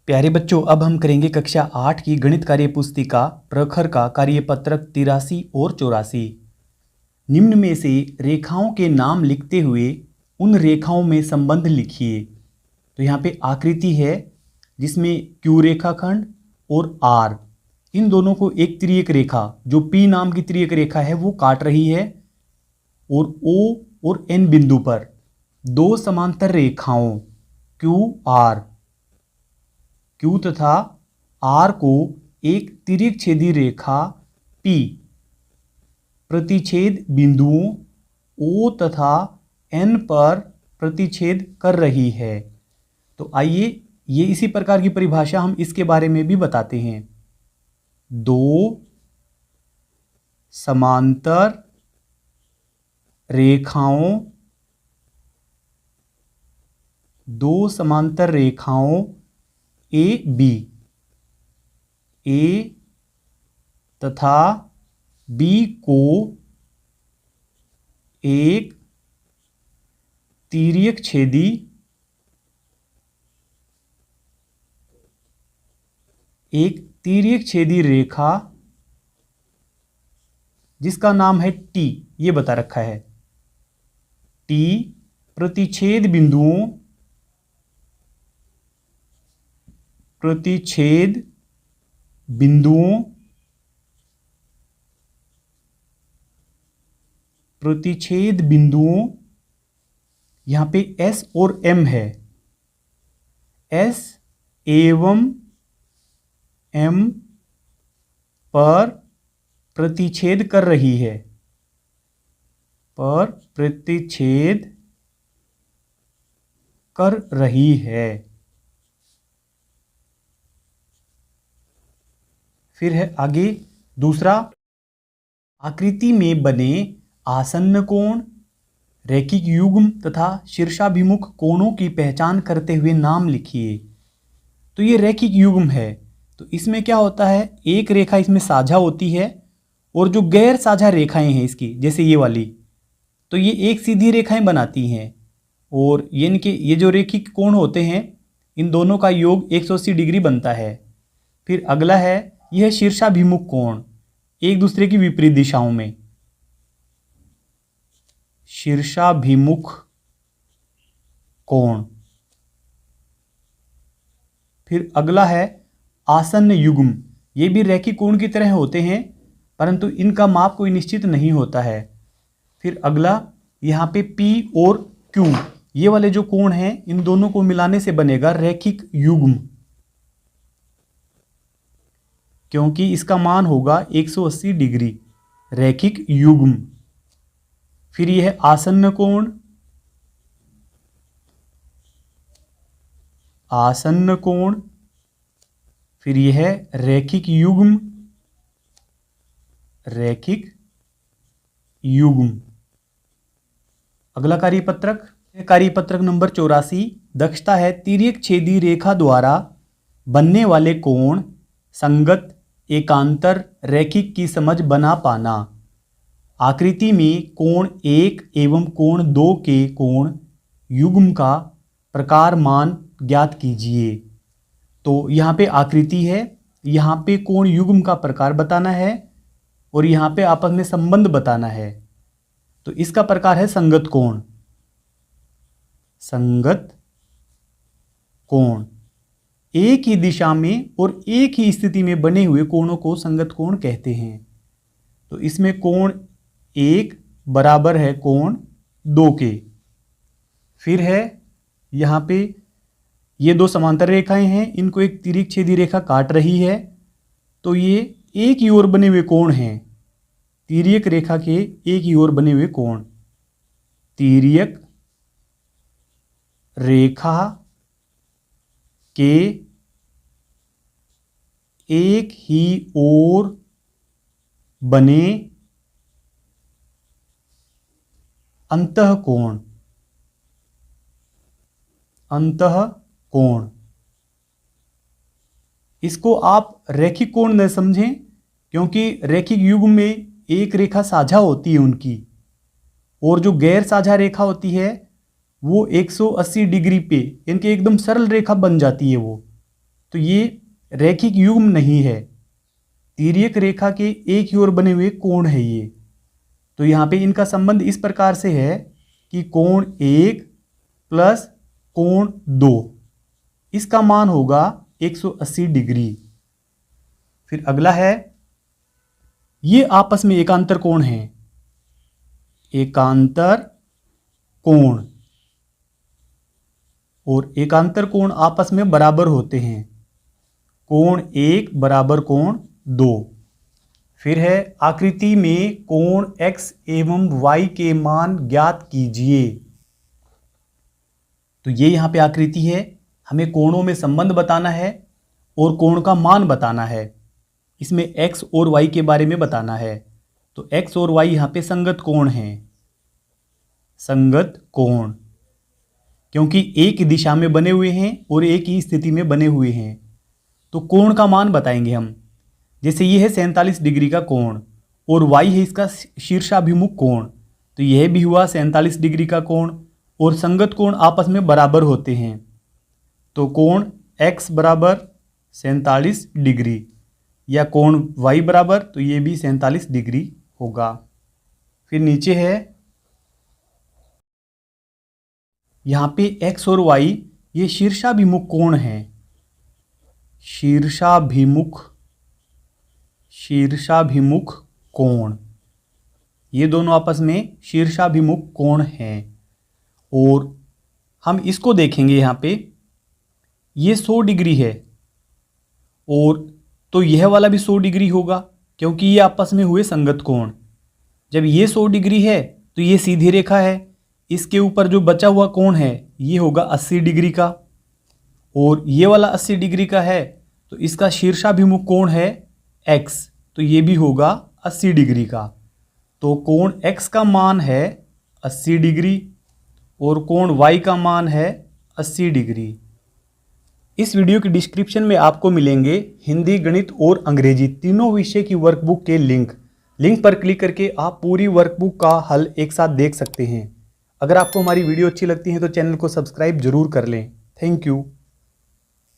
प्यारे बच्चों, अब हम करेंगे कक्षा 8 की गणित कार्य पुस्तिका प्रखर का कार्यपत्रक 83 और 84। निम्न में से रेखाओं के नाम लिखते हुए उन रेखाओं में संबंध लिखिए। तो यहाँ पे आकृति है जिसमें क्यू रेखाखंड और आर, इन दोनों को एक तिर्यक रेखा जो पी नाम की तिर्यक रेखा है वो काट रही है, और ओ और एन बिंदु पर दो समांतर रेखाओं क्यू आर, क्यू तथा आर को एक तिर्यक छेदी रेखा पी प्रतिच्छेद बिंदुओं ओ तथा एन पर प्रतिच्छेद कर रही है। तो आइए ये इसी प्रकार की परिभाषा हम इसके बारे में भी बताते हैं। दो समांतर रेखाओं ए बी, ए तथा बी को एक तिर्यक छेदी रेखा जिसका नाम है टी, ये बता रखा है। टी प्रतिच्छेद बिंदुओं यहां पे एस और एम है, एस एवं एम पर प्रतिच्छेद कर रही है, फिर है आगे दूसरा, आकृति में बने आसन्न कोण, रैखिक युग्म तथा शीर्षाभिमुख कोणों की पहचान करते हुए नाम लिखिए। तो ये रैखिक युग्म है, तो इसमें क्या होता है, एक रेखा इसमें साझा होती है और जो गैर साझा रेखाएं हैं इसकी, जैसे ये वाली, तो ये एक सीधी रेखाएं बनाती हैं, और ये जो रैखिक कोण होते हैं इन दोनों का योग 180 डिग्री बनता है। फिर अगला है यह शीर्षाभिमुख कोण, एक दूसरे की विपरीत दिशाओं में, शीर्षाभिमुख कोण। फिर अगला है आसन्न युग्म, ये भी रैखिक कोण की तरह होते हैं परंतु इनका माप कोई निश्चित नहीं होता है। फिर अगला यहाँ पे P और Q, ये वाले जो कोण हैं इन दोनों को मिलाने से बनेगा रैखिक युग्म, क्योंकि इसका मान होगा 180 डिग्री, रैखिक युग्म। फिर यह है आसन्न कोण, फिर यह है रैखिक युग्म। अगला कार्यपत्रक नंबर 84, दक्षता है तिर्यक छेदी रेखा द्वारा बनने वाले कोण संगत एकांतर रैखिक की समझ बना पाना। आकृति में कोण 1 एवं कोण 2 के कोण युग्म का प्रकार मान ज्ञात कीजिए। तो यहाँ पे आकृति है, यहाँ पे कोण युग्म का प्रकार बताना है और यहाँ पे आपस में संबंध बताना है। तो इसका प्रकार है संगत कोण, एक ही दिशा में और एक ही स्थिति में बने हुए कोणों को संगत कोण कहते हैं। तो इसमें कोण 1 बराबर है कोण 2 के। फिर है यहाँ पे ये दो समांतर रेखाएं हैं, इनको एक तिर्यक छेदी रेखा काट रही है, तो ये एक ही ओर बने हुए कोण हैं, तिर्यक रेखा के एक ही ओर बने हुए कोण, तिर्यक रेखा के एक ही ओर बने अंतःकोण, इसको आप रैखिक कोण न समझें, क्योंकि रैखिक युग्म में एक रेखा साझा होती है उनकी, और जो गैर साझा रेखा होती है वो 180 डिग्री पे इनके एकदम सरल रेखा बन जाती है वो। तो ये रैखिक युग्म नहीं है, तिर्यक रेखा के एक ही ओर बने हुए कोण है ये। तो यहाँ पे इनका संबंध इस प्रकार से है कि कोण 1 प्लस कोण 2, इसका मान होगा 180 डिग्री। फिर अगला है, ये आपस में एकांतर कोण है, एकांतर कोण, और एकांतर कोण आपस में बराबर होते हैं, कोण 1 बराबर कोण 2। फिर है, आकृति में कोण x एवं y के मान ज्ञात कीजिए। तो ये यहां पे आकृति है, हमें कोणों में संबंध बताना है और कोण का मान बताना है, इसमें x और y के बारे में बताना है। तो x और y यहां पे संगत कोण हैं, संगत कोण, क्योंकि एक दिशा में बने हुए हैं और एक ही स्थिति में बने हुए हैं। तो कोण का मान बताएंगे हम, जैसे ये है 47 डिग्री का कोण और y है इसका शीर्षाभिमुख कोण, तो यह भी हुआ 47 डिग्री का कोण, और संगत कोण आपस में बराबर होते हैं। तो कोण x बराबर 47 डिग्री या कोण y बराबर, तो ये भी 47 डिग्री होगा। फिर नीचे है, यहाँ पे x और y ये शीर्षाभिमुख कोण हैं, शीर्षाभिमुख कोण, ये दोनों आपस में शीर्षाभिमुख कोण हैं। और हम इसको देखेंगे, यहाँ पे ये 100 डिग्री है और तो यह वाला भी 100 डिग्री होगा, क्योंकि ये आपस में हुए संगत कोण। जब ये 100 डिग्री है तो ये सीधी रेखा है, इसके ऊपर जो बचा हुआ कोण है ये होगा 80 डिग्री का, और ये वाला 80 डिग्री का है, तो इसका शीर्षाभिमुख कोण है x, तो ये भी होगा 80 डिग्री का। तो कोण x का मान है 80 डिग्री और कोण y का मान है 80 डिग्री। इस वीडियो की डिस्क्रिप्शन में आपको मिलेंगे हिंदी, गणित और अंग्रेजी तीनों विषय की वर्कबुक के लिंक पर क्लिक करके आप पूरी वर्कबुक का हल एक साथ देख सकते हैं। अगर आपको हमारी वीडियो अच्छी लगती है तो चैनल को सब्सक्राइब जरूर कर लें। Thank you.